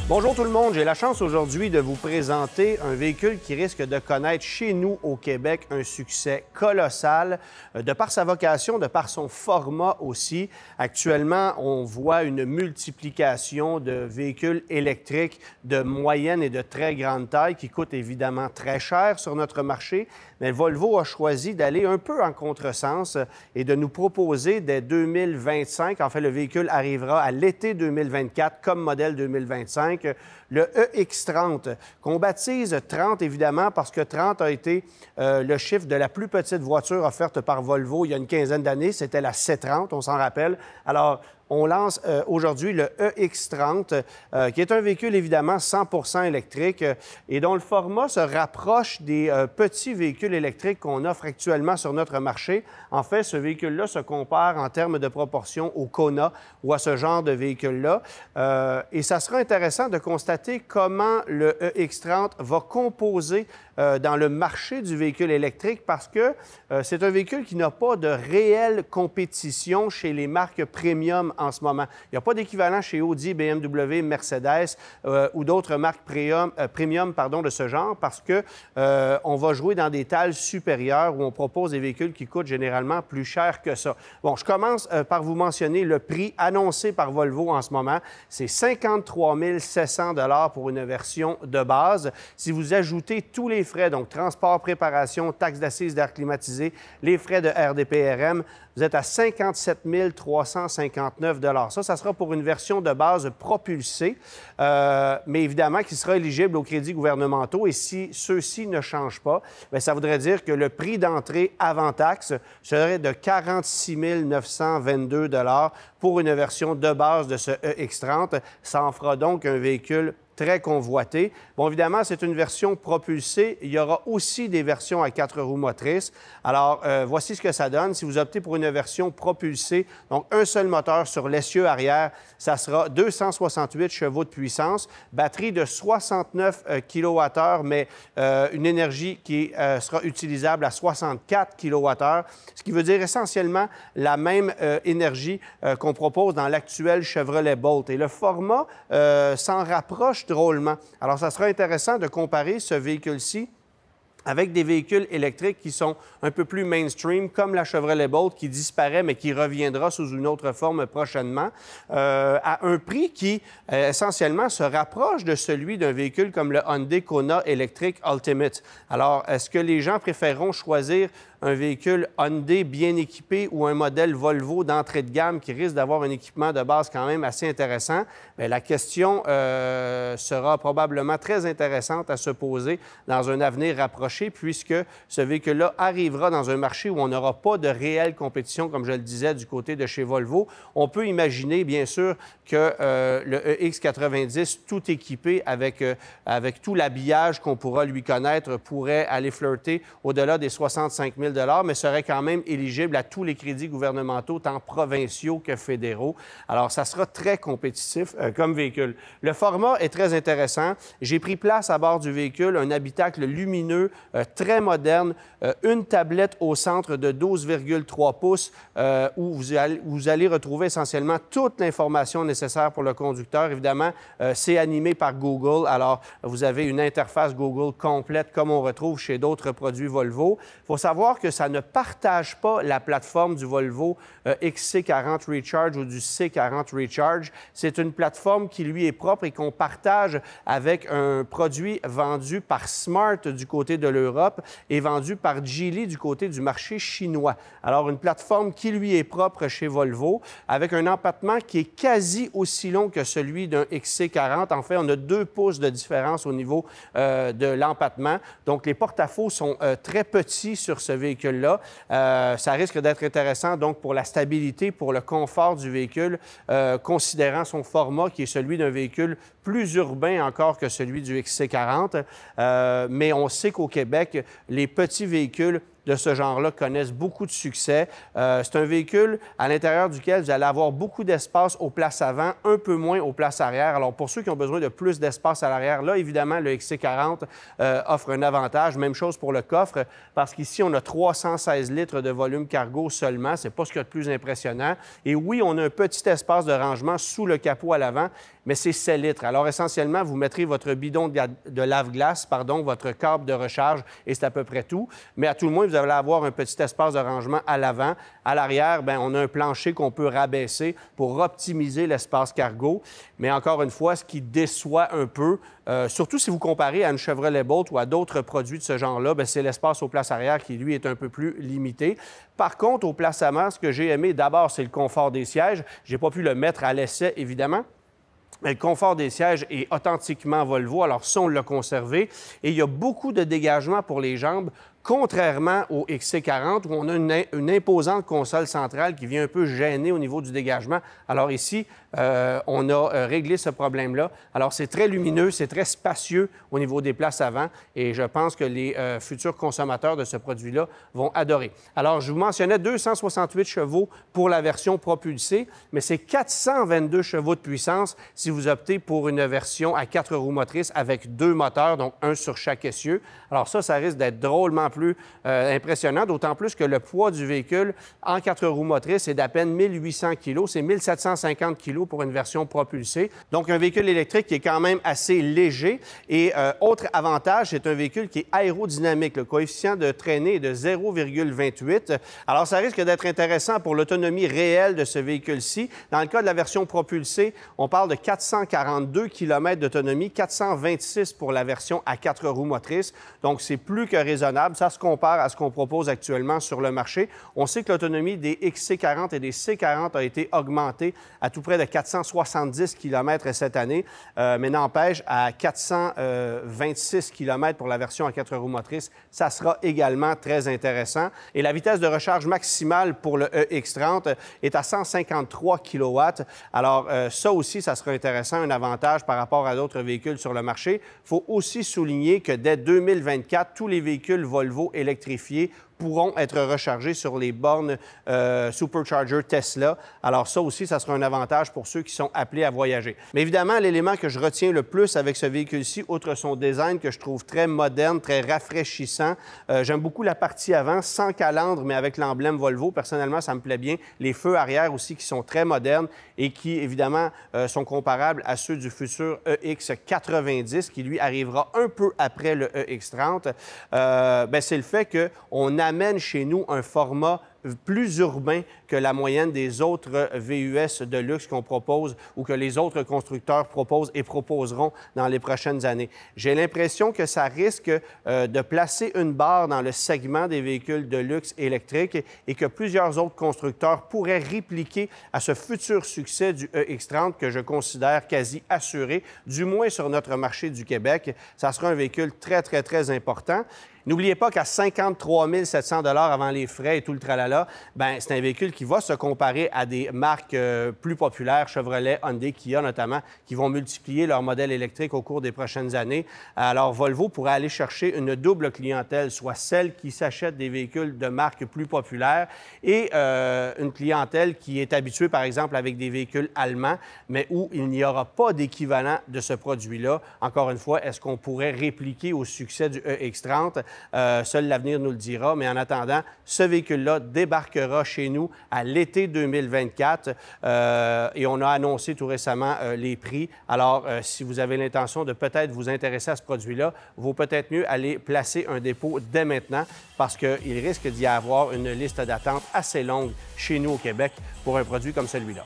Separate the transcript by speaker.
Speaker 1: Bonjour tout le monde, j'ai la chance aujourd'hui de vous présenter un véhicule qui risque de connaître chez nous au Québec un succès colossal de par sa vocation, de par son format aussi. Actuellement, on voit une multiplication de véhicules électriques de moyenne et de très grande taille qui coûtent évidemment très cher sur notre marché. Mais Volvo a choisi d'aller un peu en contresens et de nous proposer dès 2025, en fait le véhicule arrivera à l'été 2024 comme modèle 2025, le EX30, qu'on baptise 30 évidemment parce que 30 a été le chiffre de la plus petite voiture offerte par Volvo il y a une quinzaine d'années. C'était la C30, on s'en rappelle. Alors, on lance aujourd'hui le EX30, qui est un véhicule évidemment 100% électrique et dont le format se rapproche des petits véhicules électriques qu'on offre actuellement sur notre marché. En fait, ce véhicule-là se compare en termes de proportion au Kona ou à ce genre de véhicule-là. Et ça sera intéressant de constater comment le EX30 va composer dans le marché du véhicule électrique parce que c'est un véhicule qui n'a pas de réelle compétition chez les marques premium en ce moment. Il n'y a pas d'équivalent chez Audi, BMW, Mercedes ou d'autres marques premium de ce genre parce que on va jouer dans des talles supérieures où on propose des véhicules qui coûtent généralement plus cher que ça. Bon, je commence par vous mentionner le prix annoncé par Volvo en ce moment. C'est 53 700 $ pour une version de base. Si vous ajoutez tous les frais, donc transport, préparation, taxes d'assises d'air climatisé, les frais de RDPRM, vous êtes à 57 359 $. Ça sera pour une version de base propulsée, mais évidemment qui sera éligible aux crédits gouvernementaux. Et si ceux-ci ne changent pas, bien, ça voudrait dire que le prix d'entrée avant taxe serait de 46 922 $ pour une version de base de ce EX30. Ça en fera donc un véhicule très convoité. Bon, évidemment, c'est une version propulsée. Il y aura aussi des versions à 4 roues motrices. Alors, voici ce que ça donne. Si vous optez pour une version propulsée, donc un seul moteur sur l'essieu arrière, ça sera 268 chevaux de puissance, batterie de 69 kWh, mais une énergie qui sera utilisable à 64 kWh, ce qui veut dire essentiellement la même énergie qu'on propose dans l'actuel Chevrolet Bolt. Et le format s'en rapproche drôlement. Alors, ça sera intéressant de comparer ce véhicule-ci avec des véhicules électriques qui sont un peu plus mainstream, comme la Chevrolet Bolt qui disparaît, mais qui reviendra sous une autre forme prochainement, à un prix qui, essentiellement, se rapproche de celui d'un véhicule comme le Hyundai Kona électrique Ultimate. Alors, est-ce que les gens préféreront choisir un véhicule Hyundai bien équipé ou un modèle Volvo d'entrée de gamme qui risque d'avoir un équipement de base quand même assez intéressant? Bien, la question sera probablement très intéressante à se poser dans un avenir rapproché puisque ce véhicule-là arrivera dans un marché où on n'aura pas de réelle compétition, comme je le disais, du côté de chez Volvo. On peut imaginer, bien sûr, que le EX90, tout équipé avec tout l'habillage qu'on pourra lui connaître, pourrait aller flirter au-delà des 65 000 $, mais serait quand même éligible à tous les crédits gouvernementaux, tant provinciaux que fédéraux. Alors, ça sera très compétitif comme véhicule. Le format est très intéressant. J'ai pris place à bord du véhicule, un habitacle lumineux, très moderne, une tablette au centre de 12,3 pouces où vous allez retrouver essentiellement toute l'information nécessaire pour le conducteur. Évidemment, c'est animé par Google. Alors, vous avez une interface Google complète comme on retrouve chez d'autres produits Volvo. Il faut savoir que ça ne partage pas la plateforme du Volvo XC40 Recharge ou du C40 Recharge. C'est une plateforme qui lui est propre et qu'on partage avec un produit vendu par Smart du côté de l'Europe et vendu par Geely du côté du marché chinois. Alors, une plateforme qui lui est propre chez Volvo avec un empattement qui est quasi aussi long que celui d'un XC40. En fait, on a 2 pouces de différence au niveau de l'empattement. Donc, les porte-à-faux sont très petits sur ce véhicule-là. Ça risque d'être intéressant donc pour la stabilité, pour le confort du véhicule, considérant son format qui est celui d'un véhicule plus urbain encore que celui du XC40. Mais on sait qu'au Québec, les petits véhicules de ce genre-là connaissent beaucoup de succès. C'est un véhicule à l'intérieur duquel vous allez avoir beaucoup d'espace aux places avant, un peu moins aux places arrière. Alors, pour ceux qui ont besoin de plus d'espace à l'arrière, là, évidemment, le XC40 offre un avantage. Même chose pour le coffre, parce qu'ici, on a 316 litres de volume cargo seulement. C'est pas ce qu'il y a de plus impressionnant. Et oui, on a un petit espace de rangement sous le capot à l'avant, mais c'est 7 litres. Alors, essentiellement, vous mettrez votre bidon de lave-glace, votre câble de recharge, et c'est à peu près tout. Mais à tout le moins, vous allez avoir un petit espace de rangement à l'avant. À l'arrière, bien, on a un plancher qu'on peut rabaisser pour optimiser l'espace cargo. Mais encore une fois, ce qui déçoit un peu, surtout si vous comparez à une Chevrolet Bolt ou à d'autres produits de ce genre-là, bien, c'est l'espace aux places arrière qui, lui, est un peu plus limité. Par contre, aux places avant, ce que j'ai aimé, d'abord, c'est le confort des sièges. Je n'ai pas pu le mettre à l'essai, évidemment. Mais le confort des sièges est authentiquement Volvo, alors ça, on l'a conservé. Et il y a beaucoup de dégagement pour les jambes, contrairement au XC40, où on a une imposante console centrale qui vient un peu gêner au niveau du dégagement. Alors ici, on a réglé ce problème-là. Alors, c'est très lumineux, c'est très spacieux au niveau des places avant, et je pense que les futurs consommateurs de ce produit-là vont adorer. Alors, je vous mentionnais 268 chevaux pour la version propulsée, mais c'est 422 chevaux de puissance si vous optez pour une version à 4 roues motrices avec 2 moteurs, donc un sur chaque essieu. Alors ça risque d'être drôlement plus impressionnant, d'autant plus que le poids du véhicule en 4 roues motrices est d'à peine 1800 kg. C'est 1750 kg pour une version propulsée. Donc, un véhicule électrique qui est quand même assez léger. Et autre avantage, c'est un véhicule qui est aérodynamique. Le coefficient de traînée est de 0,28. Alors, ça risque d'être intéressant pour l'autonomie réelle de ce véhicule-ci. Dans le cas de la version propulsée, on parle de 442 km d'autonomie, 426 pour la version à 4 roues motrices. Donc, c'est plus que raisonnable. Ça se compare à ce qu'on propose actuellement sur le marché. On sait que l'autonomie des XC40 et des C40 a été augmentée à tout près de 470 km cette année, mais n'empêche, à 426 km pour la version à 4 roues motrices, ça sera également très intéressant. Et la vitesse de recharge maximale pour le EX30 est à 153 kW. Alors, ça aussi, ça sera intéressant, un avantage par rapport à d'autres véhicules sur le marché. Il faut aussi souligner que dès 2024, tous les véhicules Volvo électrifiés pourront être rechargés sur les bornes Supercharger Tesla. Alors ça aussi, ça sera un avantage pour ceux qui sont appelés à voyager. Mais évidemment, l'élément que je retiens le plus avec ce véhicule-ci, outre son design que je trouve très moderne, très rafraîchissant, j'aime beaucoup la partie avant, sans calandre, mais avec l'emblème Volvo. Personnellement, ça me plaît bien. Les feux arrière aussi qui sont très modernes et qui, évidemment, sont comparables à ceux du futur EX90, qui, lui, arrivera un peu après le EX30. C'est le fait qu'on amène chez nous un format plus urbain que la moyenne des autres VUS de luxe qu'on propose ou que les autres constructeurs proposent et proposeront dans les prochaines années. J'ai l'impression que ça risque de placer une barre dans le segment des véhicules de luxe électriques et que plusieurs autres constructeurs pourraient répliquer à ce futur succès du EX30 que je considère quasi assuré, du moins sur notre marché du Québec. Ça sera un véhicule très, très, très important. N'oubliez pas qu'à 53 700 $ avant les frais et tout le tralala, bien, c'est un véhicule qui va se comparer à des marques plus populaires, Chevrolet, Hyundai, Kia notamment, qui vont multiplier leurs modèles électriques au cours des prochaines années. Alors, Volvo pourrait aller chercher une double clientèle, soit celle qui s'achète des véhicules de marques plus populaires et une clientèle qui est habituée, par exemple, avec des véhicules allemands, mais où il n'y aura pas d'équivalent de ce produit-là. Encore une fois, est-ce qu'on pourrait répliquer au succès du EX30? Seul l'avenir nous le dira, mais en attendant, ce véhicule-là débarquera chez nous à l'été 2024 et on a annoncé tout récemment les prix. Alors, si vous avez l'intention de peut-être vous intéresser à ce produit-là, il vaut peut-être mieux aller placer un dépôt dès maintenant parce qu'il risque d'y avoir une liste d'attente assez longue chez nous au Québec pour un produit comme celui-là.